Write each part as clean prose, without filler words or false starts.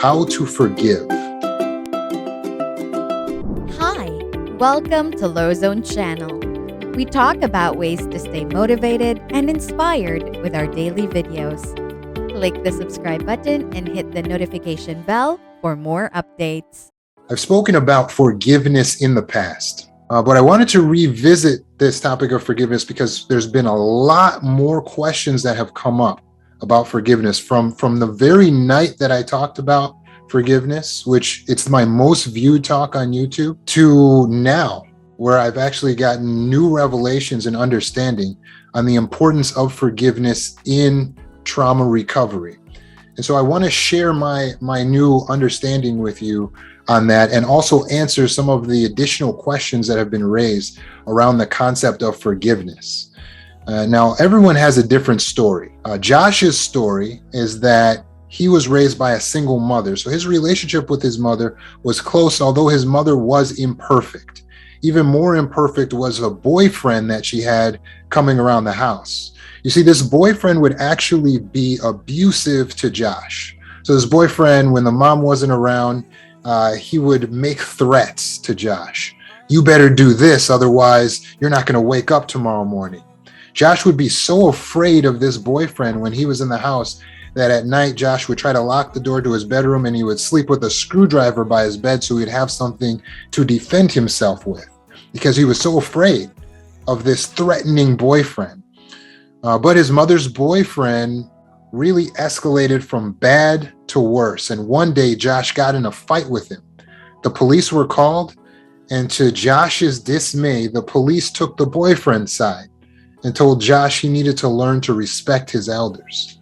how to forgive. Hi, welcome to Low Zone Channel. We talk about ways to stay motivated and inspired with our daily videos. Click the subscribe button and hit the notification bell for more updates. I've spoken about forgiveness in the past, but I wanted to revisit this topic of forgiveness because there's been a lot more questions that have come up about forgiveness from the very night that I talked about forgiveness, which it's my most viewed talk on YouTube, to now, where I've actually gotten new revelations and understanding on the importance of forgiveness in trauma recovery. And so I want to share my new understanding with you on that, and also answer some of the additional questions that have been raised around the concept of forgiveness. Now, everyone has a different story. Josh's story is that he was raised by a single mother. So his relationship with his mother was close, although his mother was imperfect. Even more imperfect was a boyfriend that she had coming around the house. You see, this boyfriend would actually be abusive to Josh. So this boyfriend, when the mom wasn't around, he would make threats to Josh. You better do this, otherwise you're not going to wake up tomorrow morning. Josh would be so afraid of this boyfriend when he was in the house that at night Josh would try to lock the door to his bedroom and he would sleep with a screwdriver by his bed so he'd have something to defend himself with, because he was so afraid of this threatening boyfriend. But his mother's boyfriend really escalated from bad to worse. And one day Josh got in a fight with him. The police were called, and to Josh's dismay, the police took the boyfriend's side and told Josh he needed to learn to respect his elders.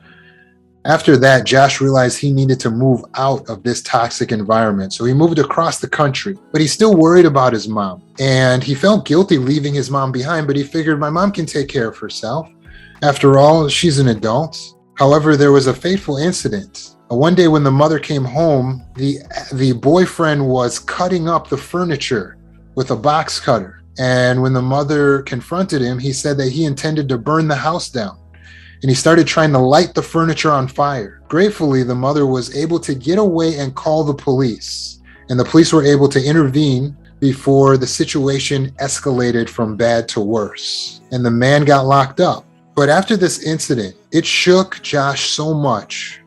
After that, Josh realized he needed to move out of this toxic environment. So he moved across the country, but he's still worried about his mom. And he felt guilty leaving his mom behind, but he figured my mom can take care of herself. After all, she's an adult. However, there was a fateful incident. One day when the mother came home, the boyfriend was cutting up the furniture with a box cutter. And when the mother confronted him, he said that he intended to burn the house down. And he started trying to light the furniture on fire. Gratefully, the mother was able to get away and call the police. And the police were able to intervene before the situation escalated from bad to worse. And the man got locked up. But after this incident, it shook Josh so much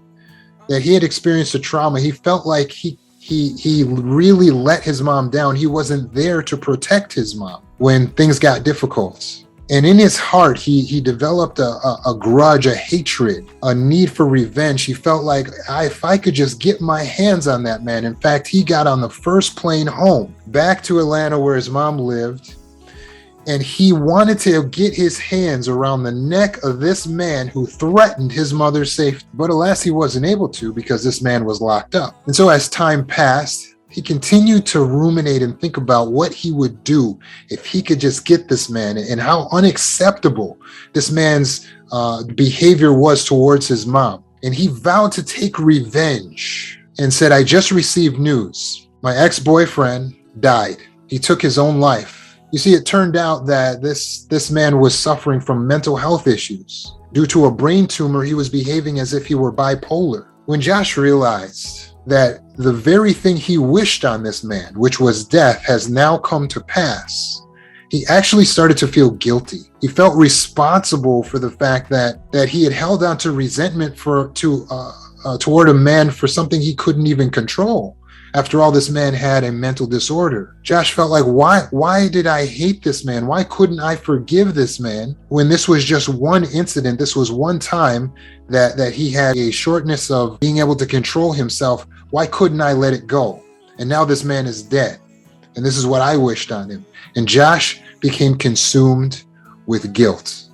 that he had experienced a trauma. He felt like he really let his mom down. He wasn't there to protect his mom when things got difficult. And in his heart, he developed a grudge, a hatred, a need for revenge. He felt like, if I could just get my hands on that man. In fact, he got on the first plane home back to Atlanta where his mom lived. And he wanted to get his hands around the neck of this man who threatened his mother's safety. But alas, he wasn't able to because this man was locked up. And so as time passed, he continued to ruminate and think about what he would do if he could just get this man, and how unacceptable this man's behavior was towards his mom. And he vowed to take revenge and said, I just received news. My ex-boyfriend died. He took his own life. You see, it turned out that this man was suffering from mental health issues. Due to a brain tumor, he was behaving as if he were bipolar. When Josh realized that the very thing he wished on this man, which was death, has now come to pass, he actually started to feel guilty. He felt responsible for the fact that he had held on to resentment toward a man for something he couldn't even control. After all, this man had a mental disorder. Josh felt like, why did I hate this man? Why couldn't I forgive this man when this was just one incident? This was one time that he had a shortness of being able to control himself. Why couldn't I let it go? And now this man is dead. And this is what I wished on him. And Josh became consumed with guilt.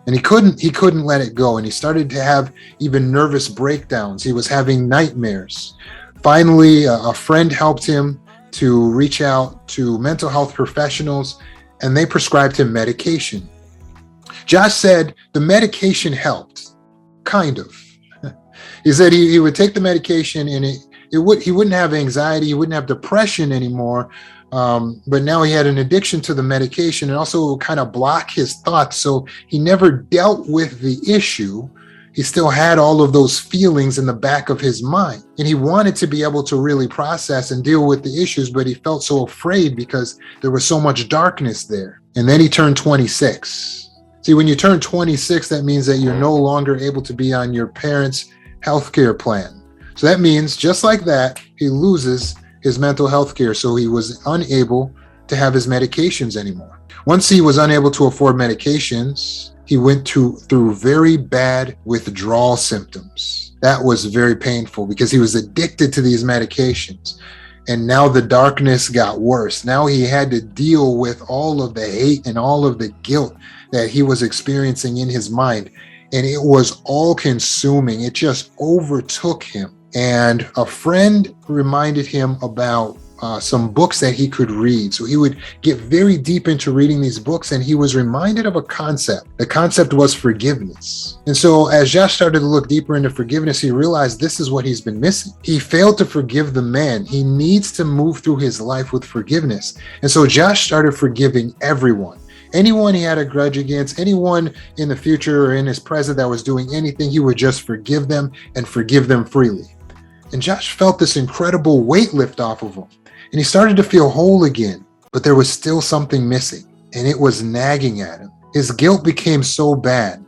And he couldn't let it go. And he started to have even nervous breakdowns. He was having nightmares. Finally, a friend helped him to reach out to mental health professionals, and they prescribed him medication. Josh said the medication helped, kind of. He said he would take the medication and he wouldn't have anxiety, he wouldn't have depression anymore, but now he had an addiction to the medication, and also it would kind of block his thoughts, so he never dealt with the issue He still had all of those feelings in the back of his mind. And he wanted to be able to really process and deal with the issues, but he felt so afraid because there was so much darkness there. And then he turned 26. See, when you turn 26, that means that you're no longer able to be on your parents' healthcare plan. So that means, just like that, he loses his mental health care. So he was unable to have his medications anymore. Once he was unable to afford medications, he went through very bad withdrawal symptoms. That was very painful because he was addicted to these medications. And now the darkness got worse. Now he had to deal with all of the hate and all of the guilt that he was experiencing in his mind. And it was all consuming. It just overtook him. And a friend reminded him about some books that he could read. So he would get very deep into reading these books, and he was reminded of a concept. The concept was forgiveness. And so as Josh started to look deeper into forgiveness, he realized this is what he's been missing. He failed to forgive the man. He needs to move through his life with forgiveness. And so Josh started forgiving everyone. Anyone he had a grudge against, anyone in the future or in his present that was doing anything, he would just forgive them and forgive them freely. And Josh felt this incredible weight lift off of him. And he started to feel whole again, but there was still something missing, and it was nagging at him. His guilt became so bad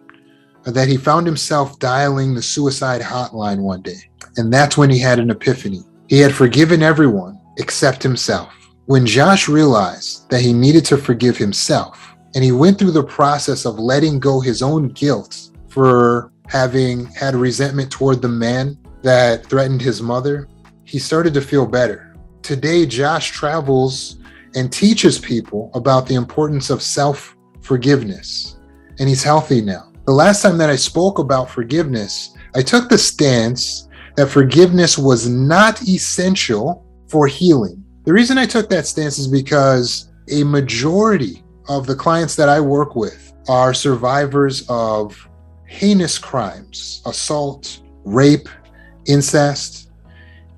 that he found himself dialing the suicide hotline one day. And that's when he had an epiphany. He had forgiven everyone except himself. When Josh realized that he needed to forgive himself, and he went through the process of letting go his own guilt for having had resentment toward the man that threatened his mother, he started to feel better. Today, Josh travels and teaches people about the importance of self-forgiveness, and he's healthy now. The last time that I spoke about forgiveness, I took the stance that forgiveness was not essential for healing. The reason I took that stance is because a majority of the clients that I work with are survivors of heinous crimes, assault, rape, incest.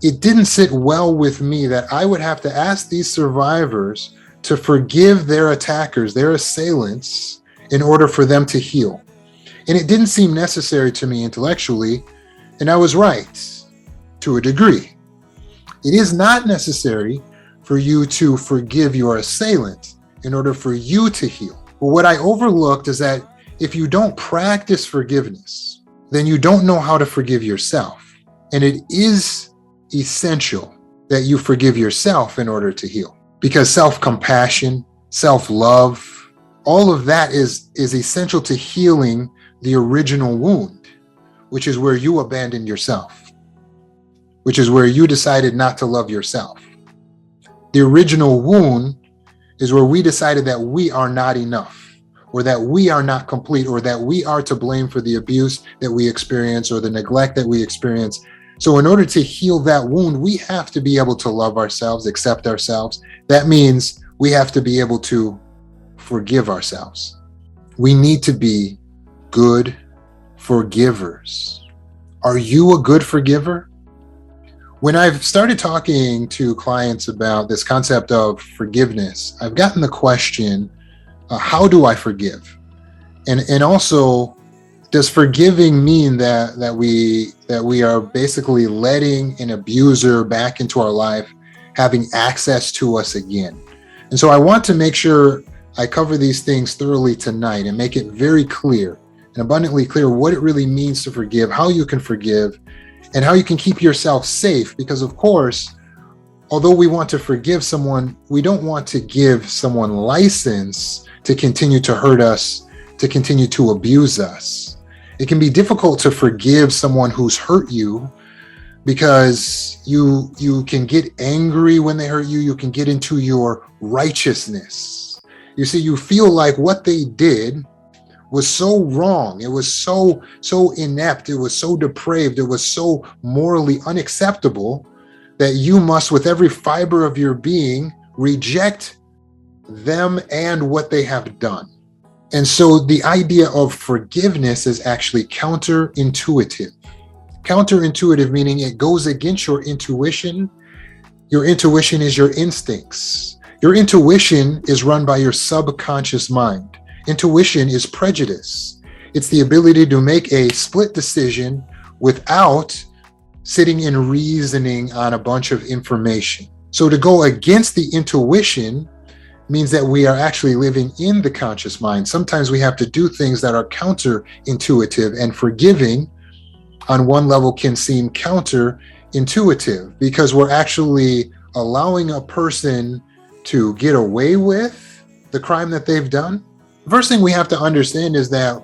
It didn't sit well with me that I would have to ask these survivors to forgive their attackers, their assailants, in order for them to heal. And it didn't seem necessary to me intellectually, and I was right to a degree. It is not necessary for you to forgive your assailant in order for you to heal. But what I overlooked is that if you don't practice forgiveness, then you don't know how to forgive yourself. And it is essential that you forgive yourself in order to heal, because self-compassion, self-love, all of that is essential to healing the original wound, which is where you abandoned yourself, which is where you decided not to love yourself. The original wound is where we decided that we are not enough, or that we are not complete, or that we are to blame for the abuse that we experience or the neglect that we experience. So in order to heal that wound, we have to be able to love ourselves, accept ourselves. That means we have to be able to forgive ourselves. We need to be good forgivers. Are you a good forgiver? When I've started talking to clients about this concept of forgiveness, I've gotten the question, how do I forgive? And also, does forgiving mean that we are basically letting an abuser back into our life, having access to us again? And so I want to make sure I cover these things thoroughly tonight and make it very clear and abundantly clear what it really means to forgive, how you can forgive, and how you can keep yourself safe. Because of course, although we want to forgive someone, we don't want to give someone license to continue to hurt us, to continue to abuse us. It can be difficult to forgive someone who's hurt you because you can get angry when they hurt you. You can get into your righteousness. You see, you feel like what they did was so wrong. It was so inept. It was so depraved. It was so morally unacceptable that you must, with every fiber of your being, reject them and what they have done. And so the idea of forgiveness is actually counterintuitive. Counterintuitive meaning it goes against your intuition. Your intuition is your instincts. Your intuition is run by your subconscious mind. Intuition is prejudice. It's the ability to make a split decision without sitting and reasoning on a bunch of information. So to go against the intuition means that we are actually living in the conscious mind. Sometimes we have to do things that are counterintuitive, and forgiving on one level can seem counterintuitive because we're actually allowing a person to get away with the crime that they've done. The first thing we have to understand is that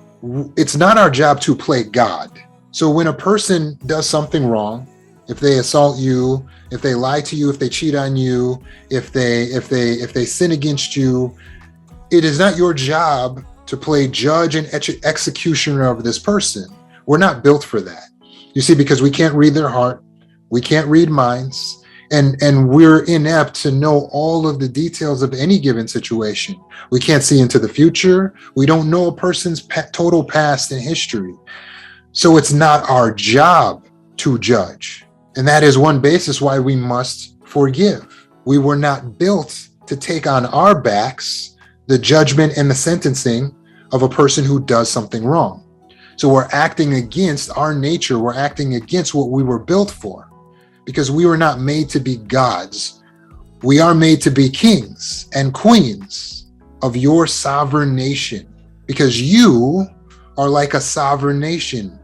it's not our job to play God. So when a person does something wrong, if they assault you, if they lie to you, if they cheat on you, if they sin against you, it is not your job to play judge and executioner of this person. We're not built for that. You see, because we can't read their heart, we can't read minds, and we're inept to know all of the details of any given situation. We can't see into the future. We don't know a person's total past and history. So it's not our job to judge. And that is one basis why we must forgive. We were not built to take on our backs the judgment and the sentencing of a person who does something wrong. So we're acting against our nature. We're acting against what we were built for, because we were not made to be gods. We are made to be kings and queens of your sovereign nation, because you are like a sovereign nation.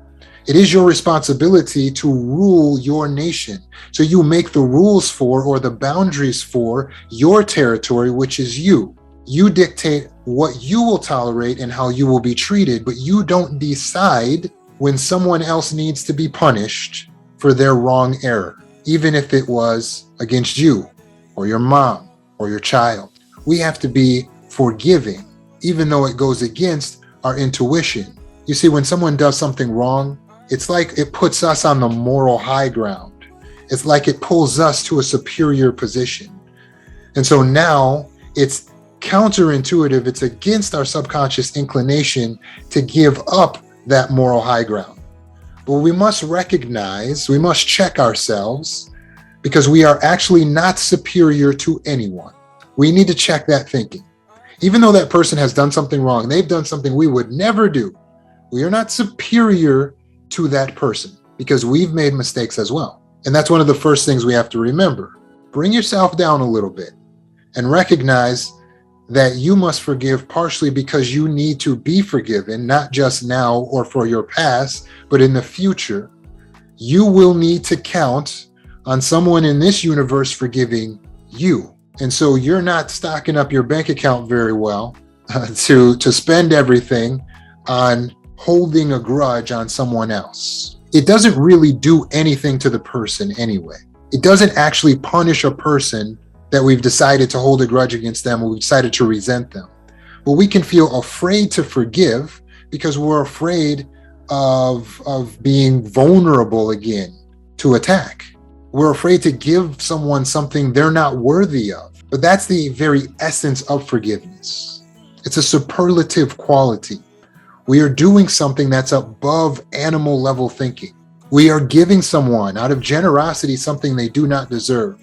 It is your responsibility to rule your nation. So you make the rules for, or the boundaries for, your territory, which is you. You dictate what you will tolerate and how you will be treated, but you don't decide when someone else needs to be punished for their wrong error, even if it was against you or your mom or your child. We have to be forgiving, even though it goes against our intuition. You see, when someone does something wrong, it's like it puts us on the moral high ground. It's like it pulls us to a superior position. And so now it's counterintuitive. It's against our subconscious inclination to give up that moral high ground. But we must recognize, we must check ourselves, because we are actually not superior to anyone. We need to check that thinking. Even though that person has done something wrong, they've done something we would never do, we are not superior to that person, because we've made mistakes as well. And that's one of the first things we have to remember. Bring yourself down a little bit and recognize that you must forgive partially because you need to be forgiven, not just now or for your past, but in the future. You will need to count on someone in this universe forgiving you. And so you're not stocking up your bank account very well to spend everything on holding a grudge on someone else. It doesn't really do anything to the person anyway. It doesn't actually punish a person that we've decided to hold a grudge against them, or we've decided to resent them. But we can feel afraid to forgive because we're afraid of being vulnerable again to attack. We're afraid to give someone something they're not worthy of. But that's the very essence of forgiveness. It's a superlative quality. We are doing something that's above animal level thinking. We are giving someone out of generosity something they do not deserve.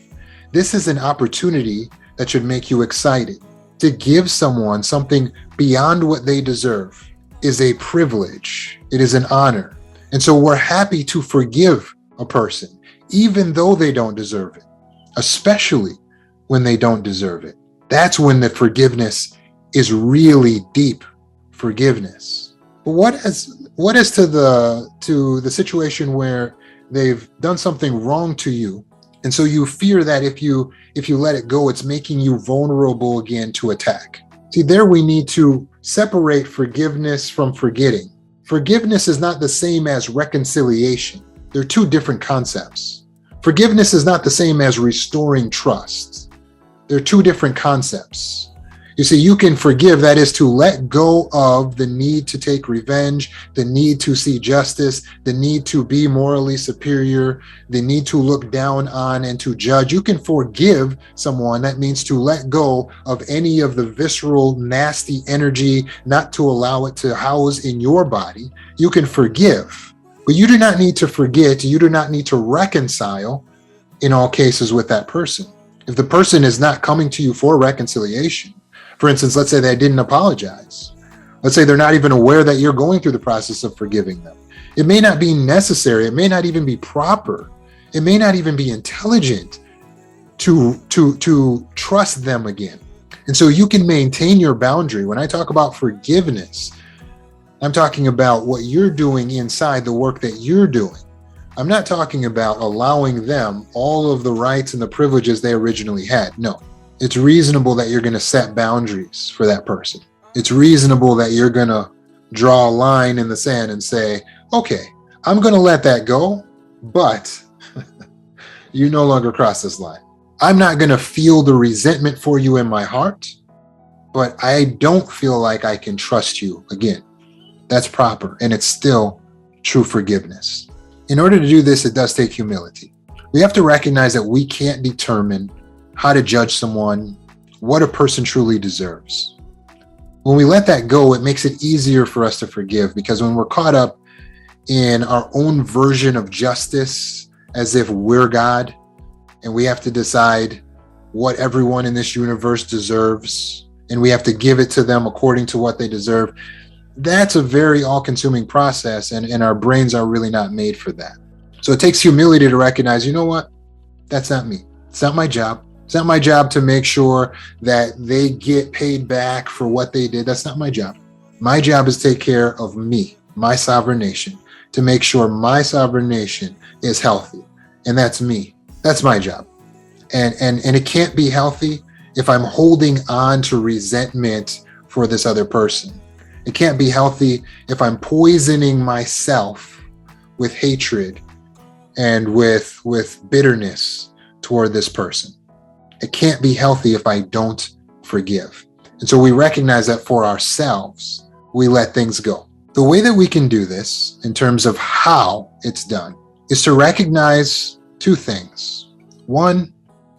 This is an opportunity that should make you excited. To give someone something beyond what they deserve is a privilege. It is an honor. And so we're happy to forgive a person, even though they don't deserve it, especially when they don't deserve it. That's when the forgiveness is really deep forgiveness. But what is to the situation where they've done something wrong to you, and so you fear that if you let it go, it's making you vulnerable again to attack? See, there we need to separate forgiveness from forgetting. Forgiveness is not the same as reconciliation. They're two different concepts. Forgiveness is not the same as restoring trust. They're two different concepts. You see, you can forgive, that is to let go of the need to take revenge, the need to see justice, the need to be morally superior, the need to look down on and to judge. You can forgive someone. That means to let go of any of the visceral, nasty energy, not to allow it to house in your body. You can forgive, but you do not need to forget. You do not need to reconcile in all cases with that person. If the person is not coming to you for reconciliation, for instance, let's say they didn't apologize, Let's say they're not even aware that you're going through the process of forgiving them. It may not be necessary. It may not even be proper. It may not even be intelligent to trust them again. And so you can maintain your boundary. When I talk about forgiveness, I'm talking about what you're doing inside, the work that you're doing. I'm not talking about allowing them all of the rights and the privileges they originally had. No, it's reasonable that you're going to set boundaries for that person. It's reasonable that you're going to draw a line in the sand and say, okay, I'm going to let that go, but you no longer cross this line. I'm not going to feel the resentment for you in my heart, but I don't feel like I can trust you again. That's proper, and it's still true forgiveness. In order to do this, it does take humility. We have to recognize that we can't determine how to judge someone, what a person truly deserves. When we let that go, it makes it easier for us to forgive, because when we're caught up in our own version of justice, as if we're God, and we have to decide what everyone in this universe deserves, and we have to give it to them according to what they deserve, that's a very all-consuming process, and our brains are really not made for that. So it takes humility to recognize, you know what? That's not me. It's not my job. It's not my job to make sure that they get paid back for what they did. That's not my job. My job is to take care of me, my sovereign nation, to make sure my sovereign nation is healthy. And that's me. That's my job. And it can't be healthy if I'm holding on to resentment for this other person. It can't be healthy if I'm poisoning myself with hatred and with bitterness toward this person. It can't be healthy if I don't forgive. And so we recognize that for ourselves, we let things go. The way that we can do this, in terms of how it's done, is to recognize two things. One,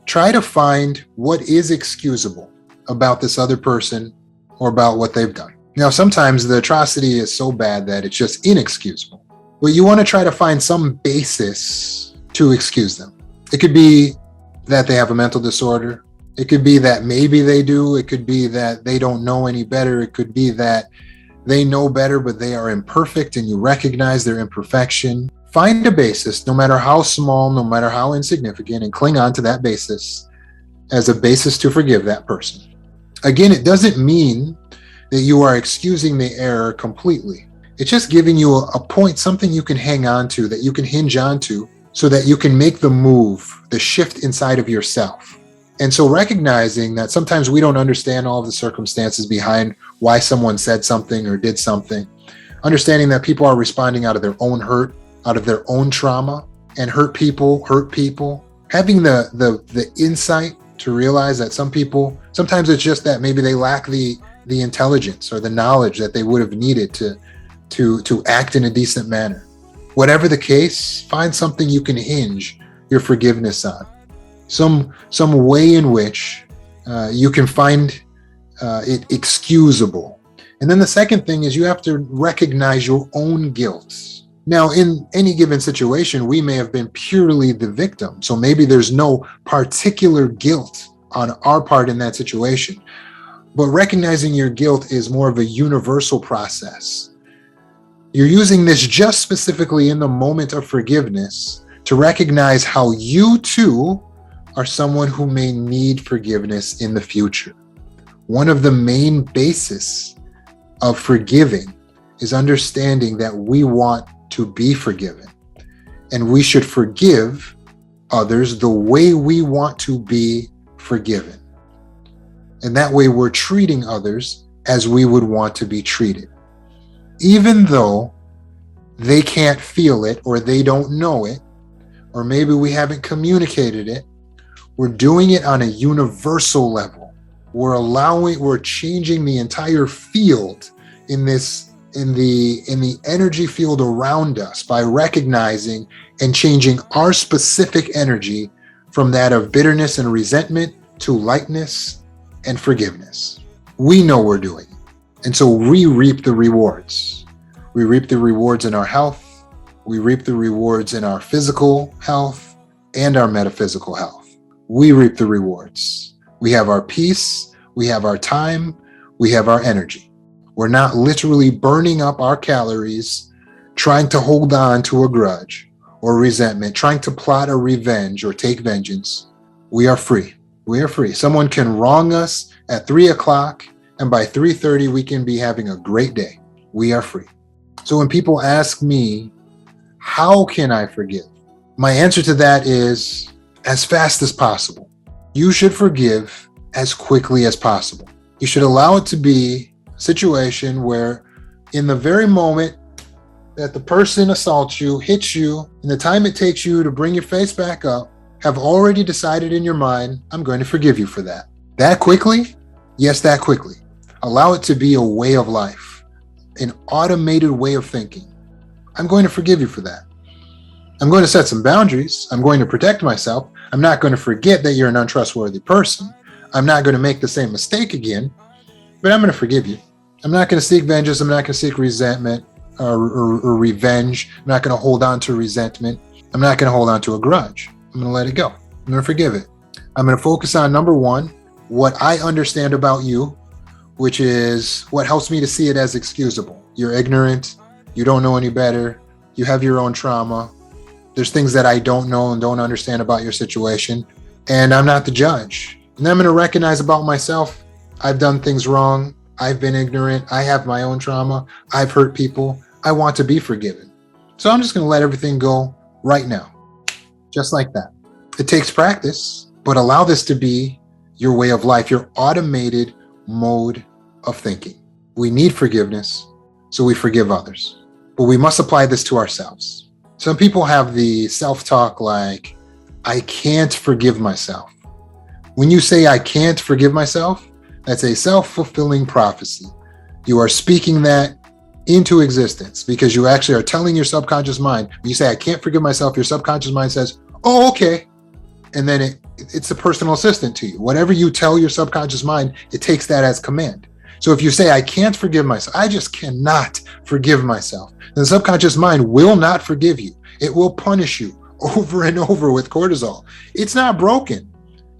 try to find what is excusable about this other person or about what they've done. Now, sometimes the atrocity is so bad that it's just inexcusable. But you want to try to find some basis to excuse them. It could be that they have a mental disorder. It could be that maybe they do. It could be that they don't know any better. It could be that they know better, but they are imperfect and you recognize their imperfection. Find a basis, no matter how small, no matter how insignificant, and cling on to that basis as a basis to forgive that person. Again, it doesn't mean that you are excusing the error completely. It's just giving you a point, something you can hang on to, that you can hinge on to, so that you can make the move, the shift inside of yourself. And so recognizing that sometimes we don't understand all of the circumstances behind why someone said something or did something, understanding that people are responding out of their own hurt, out of their own trauma, and hurt people, having the insight to realize that some people, sometimes it's just that maybe they lack the intelligence or the knowledge that they would have needed to act in a decent manner. Whatever the case, find something you can hinge your forgiveness on. Some way in which you can find it excusable. And then the second thing is you have to recognize your own guilt. Now, in any given situation, we may have been purely the victim. So maybe there's no particular guilt on our part in that situation. But recognizing your guilt is more of a universal process. You're using this just specifically in the moment of forgiveness to recognize how you too are someone who may need forgiveness in the future. One of the main bases of forgiving is understanding that we want to be forgiven, and we should forgive others the way we want to be forgiven. And that way we're treating others as we would want to be treated. Even though they can't feel it or they don't know it, or maybe we haven't communicated it, we're doing it on a universal level. We're changing the entire field in the energy field around us by recognizing and changing our specific energy from that of bitterness and resentment to lightness and forgiveness. We know we're doing it. And so we reap the rewards. We reap the rewards in our health. We reap the rewards in our physical health and our metaphysical health. We reap the rewards. We have our peace. We have our time. We have our energy. We're not literally burning up our calories trying to hold on to a grudge or resentment, trying to plot a revenge or take vengeance. We are free. We are free. Someone can wrong us at 3 o'clock, and by 3:30, we can be having a great day. We are free. So when people ask me, how can I forgive? My answer to that is as fast as possible. You should forgive as quickly as possible. You should allow it to be a situation where in the very moment that the person assaults you, hits you, in the time it takes you to bring your face back up, have already decided in your mind, I'm going to forgive you for that. That quickly? Yes, that quickly. Allow it to be a way of life, an automated way of thinking. I'm going to forgive you for that. I'm going to set some boundaries. I'm going to protect myself. I'm not going to forget that you're an untrustworthy person. I'm not going to make the same mistake again, but I'm going to forgive you. I'm not going to seek vengeance. I'm not going to seek resentment or revenge. I'm not going to hold on to resentment. I'm not going to hold on to a grudge. I'm going to let it go. I'm going to forgive it. I'm going to focus on number one, what I understand about you, which is what helps me to see it as excusable. You're ignorant. You don't know any better. You have your own trauma. There's things that I don't know and don't understand about your situation, and I'm not the judge. And I'm going to recognize about myself, I've done things wrong. I've been ignorant. I have my own trauma. I've hurt people. I want to be forgiven. So I'm just going to let everything go right now, just like that. It takes practice, but allow this to be your way of life, your automated mode of thinking. We need forgiveness, so we forgive others, but we must apply this to ourselves. Some people have the self-talk like, I can't forgive myself. When you say I can't forgive myself, that's a self-fulfilling prophecy. You are speaking that into existence because you actually are telling your subconscious mind, when you say I can't forgive myself, your subconscious mind says, oh, okay. And then it's a personal assistant to you. Whatever you tell your subconscious mind, it takes that as command. So if you say, I can't forgive myself, I just cannot forgive myself, then the subconscious mind will not forgive you. It will punish you over and over with cortisol. It's not broken.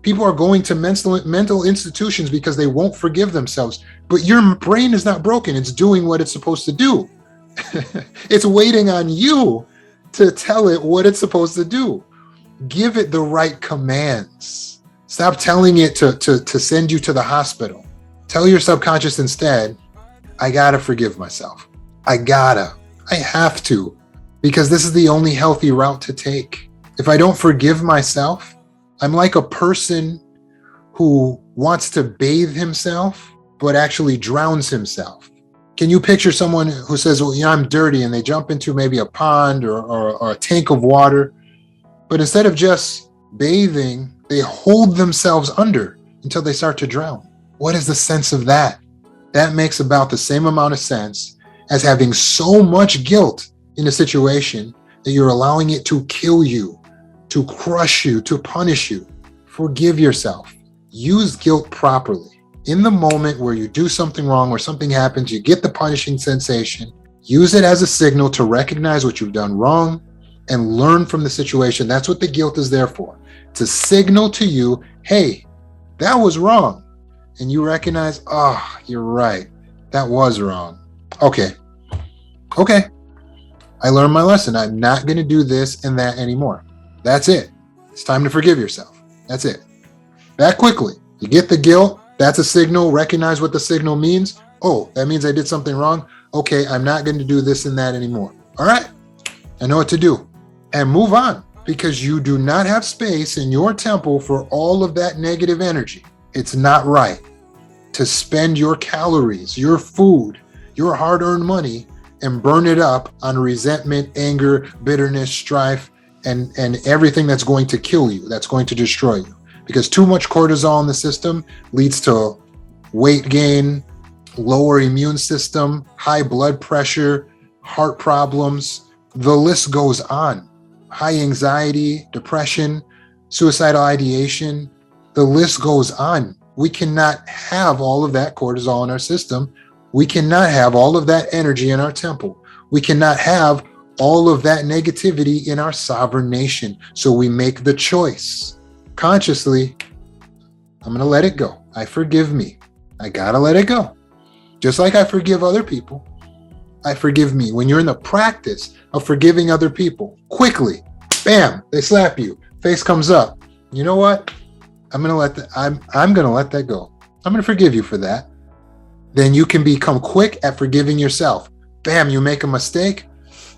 People are going to mental institutions because they won't forgive themselves, but your brain is not broken. It's doing what it's supposed to do. It's waiting on you to tell it what it's supposed to do. Give it the right commands. Stop telling it to send you to the hospital. Tell your subconscious instead, I gotta forgive myself. I have to, because this is the only healthy route to take. If I don't forgive myself, I'm like a person who wants to bathe himself, but actually drowns himself. Can you picture someone who says, well, I'm dirty, and they jump into maybe a pond or a tank of water, but instead of just bathing, they hold themselves under until they start to drown. What is the sense of that? That makes about the same amount of sense as having so much guilt in a situation that you're allowing it to kill you, to crush you, to punish you. Forgive yourself. Use guilt properly. In the moment where you do something wrong, where something happens, you get the punishing sensation, use it as a signal to recognize what you've done wrong and learn from the situation. That's what the guilt is there for. To signal to you, hey, that was wrong. And you recognize, oh, you're right. That was wrong. Okay. I learned my lesson. I'm not going to do this and that anymore. That's it. It's time to forgive yourself. That's it. That quickly. You get the guilt. That's a signal. Recognize what the signal means. Oh, that means I did something wrong. Okay, I'm not going to do this and that anymore. All right. I know what to do. And move on, because you do not have space in your temple for all of that negative energy. It's not right to spend your calories, your food, your hard-earned money, and burn it up on resentment, anger, bitterness, strife, and everything that's going to kill you, that's going to destroy you. Because too much cortisol in the system leads to weight gain, lower immune system, high blood pressure, heart problems. The list goes on. High anxiety, depression, suicidal ideation. The list goes on. We cannot have all of that cortisol in our system. We cannot have all of that energy in our temple. We cannot have all of that negativity in our sovereign nation. So we make the choice consciously. I'm going to let it go. I forgive me. I got to let it go. Just like I forgive other people, I forgive me. When you're in the practice of forgiving other people, quickly, bam, they slap you, face comes up. You know what? I'm gonna let that go. I'm gonna forgive you for that. Then you can become quick at forgiving yourself. Bam, you make a mistake.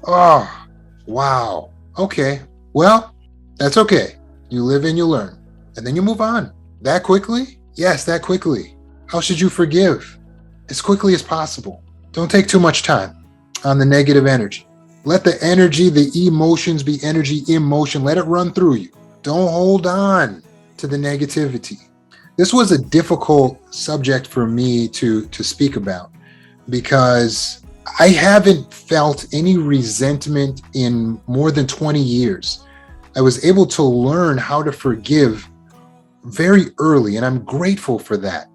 Oh, wow. Okay. Well, that's okay. You live and you learn. And then you move on. That quickly? Yes, that quickly. How should you forgive? As quickly as possible. Don't take too much time on the negative energy. Let the energy, the emotions be energy in motion. Let it run through you. Don't hold on to the negativity. This was a difficult subject for me to speak about because I haven't felt any resentment in more than 20 years. I was able to learn how to forgive very early, and I'm grateful for that.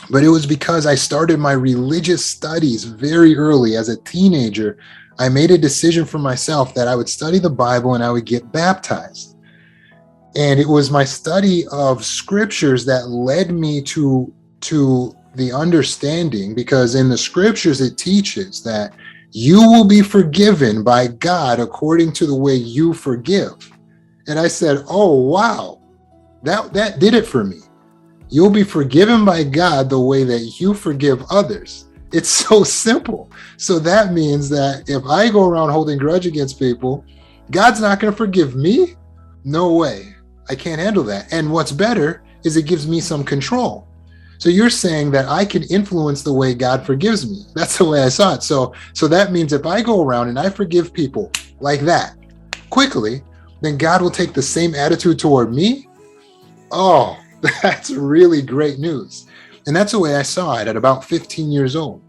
But it was because I started my religious studies very early. As a teenager, I made a decision for myself that I would study the Bible and I would get baptized. And it was my study of scriptures that led me to the understanding, because in the scriptures it teaches that you will be forgiven by God according to the way you forgive. And I said, oh, wow, that did it for me. You'll be forgiven by God the way that you forgive others. It's so simple. So that means that if I go around holding grudge against people, God's not going to forgive me? No way. I can't handle that. And what's better is it gives me some control. So you're saying that I can influence the way God forgives me. That's the way I saw it. So that means if I go around and I forgive people like that quickly, then God will take the same attitude toward me. Oh, that's really great news. And that's the way I saw it at about 15 years old.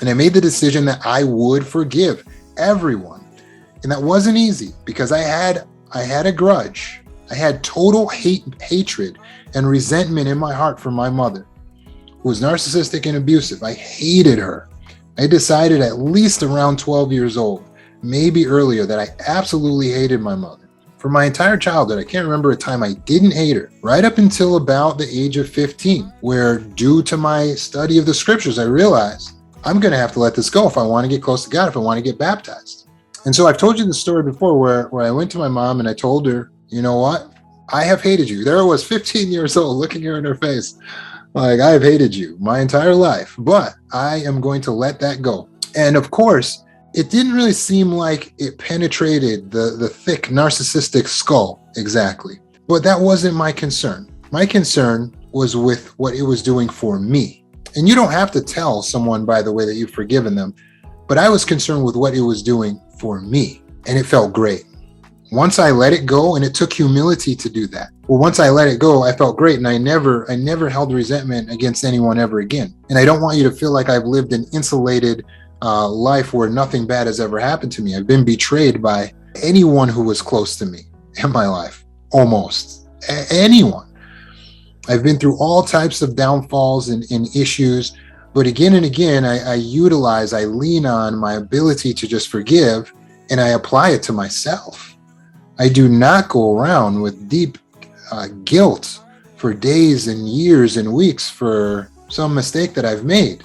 And I made the decision that I would forgive everyone. And that wasn't easy because I had a grudge. I had total hatred and resentment in my heart for my mother, who was narcissistic and abusive. I hated her. I decided at least around 12 years old, maybe earlier, that I absolutely hated my mother. For my entire childhood, I can't remember a time I didn't hate her, right up until about the age of 15, where due to my study of the scriptures, I realized I'm going to have to let this go if I want to get close to God, if I want to get baptized. And so I've told you the story before where I went to my mom and I told her, you know what? I have hated you. There I was 15 years old looking her in her face. Like, I have hated you my entire life, but I am going to let that go. And of course, it didn't really seem like it penetrated the thick narcissistic skull exactly. But that wasn't my concern. My concern was with what it was doing for me. And you don't have to tell someone, by the way, that you've forgiven them. But I was concerned with what it was doing for me. And it felt great. Once I let it go, and it took humility to do that. Well, once I let it go, I felt great. And I never held resentment against anyone ever again. And I don't want you to feel like I've lived an insulated life where nothing bad has ever happened to me. I've been betrayed by anyone who was close to me in my life, almost anyone. I've been through all types of downfalls and issues, but again and again, I lean on my ability to just forgive, and I apply it to myself. I do not go around with deep guilt for days and years and weeks for some mistake that I've made.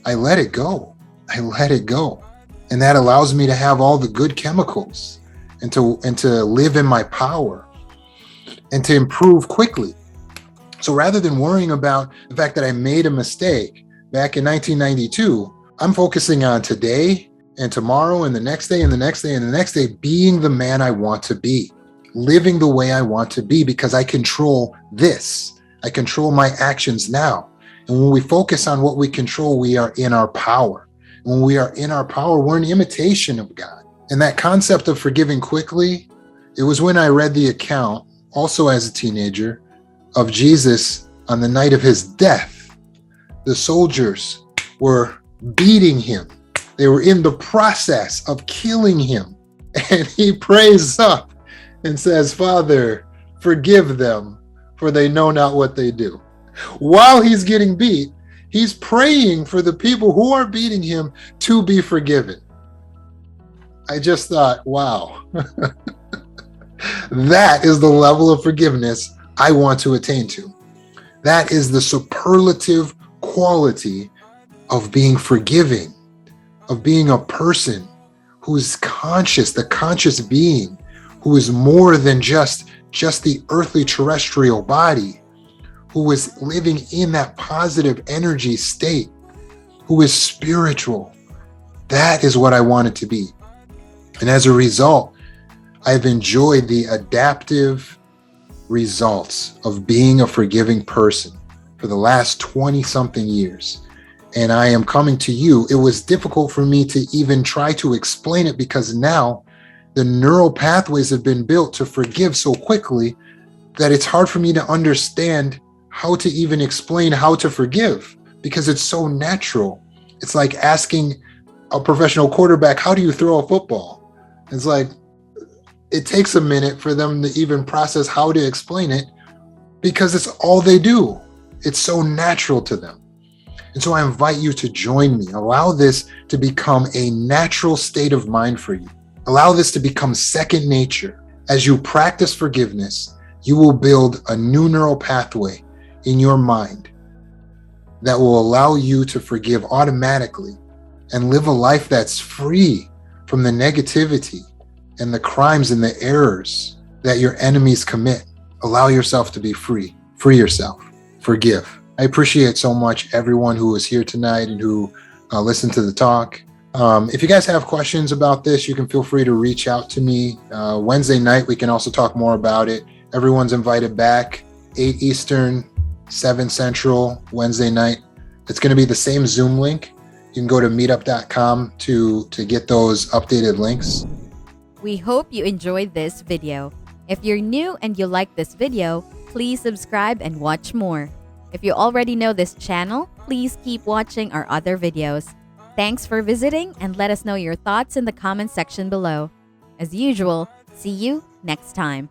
I let it go. I let it go. And that allows me to have all the good chemicals and to live in my power and to improve quickly. So rather than worrying about the fact that I made a mistake back in 1992, I'm focusing on today and tomorrow and the next day and the next day and the next day, being the man I want to be, living the way I want to be, because I control this. I control my actions now. And when we focus on what we control, we are in our power. When we are in our power, we're an imitation of God. And that concept of forgiving quickly, it was when I read the account, also as a teenager, of Jesus on the night of his death. The soldiers were beating him. They were in the process of killing him. And he prays up and says, "Father, forgive them, for they know not what they do." While he's getting beat, he's praying for the people who are beating him to be forgiven. I just thought, wow, that is the level of forgiveness I want to attain to. That is the superlative quality of being forgiving, of being a person who is conscious, the conscious being who is more than just the earthly terrestrial body, who is living in that positive energy state, who is spiritual. That is what I wanted to be. And as a result, I've enjoyed the adaptive results of being a forgiving person for the last 20 something years. And I am coming to you. It was difficult for me to even try to explain it because now the neural pathways have been built to forgive so quickly that it's hard for me to understand how to even explain how to forgive because it's so natural. It's like asking a professional quarterback, how do you throw a football? It's like, it takes a minute for them to even process how to explain it because it's all they do. It's so natural to them. And so I invite you to join me. Allow this to become a natural state of mind for you. Allow this to become second nature. As you practice forgiveness, you will build a new neural pathway in your mind that will allow you to forgive automatically and live a life that's free from the negativity and the crimes and the errors that your enemies commit. Allow yourself to be free. Free yourself. Forgive. I appreciate so much everyone who was here tonight and who listened to the talk. If you guys have questions about this, you can feel free to reach out to me. Wednesday night, we can also talk more about it. Everyone's invited back, 8 Eastern, 7 Central, Wednesday night. It's going to be the same Zoom link. You can go to meetup.com to get those updated links. We hope you enjoyed this video. If you're new and you like this video, please subscribe and watch more. If you already know this channel, please keep watching our other videos. Thanks for visiting and let us know your thoughts in the comment section below. As usual, see you next time.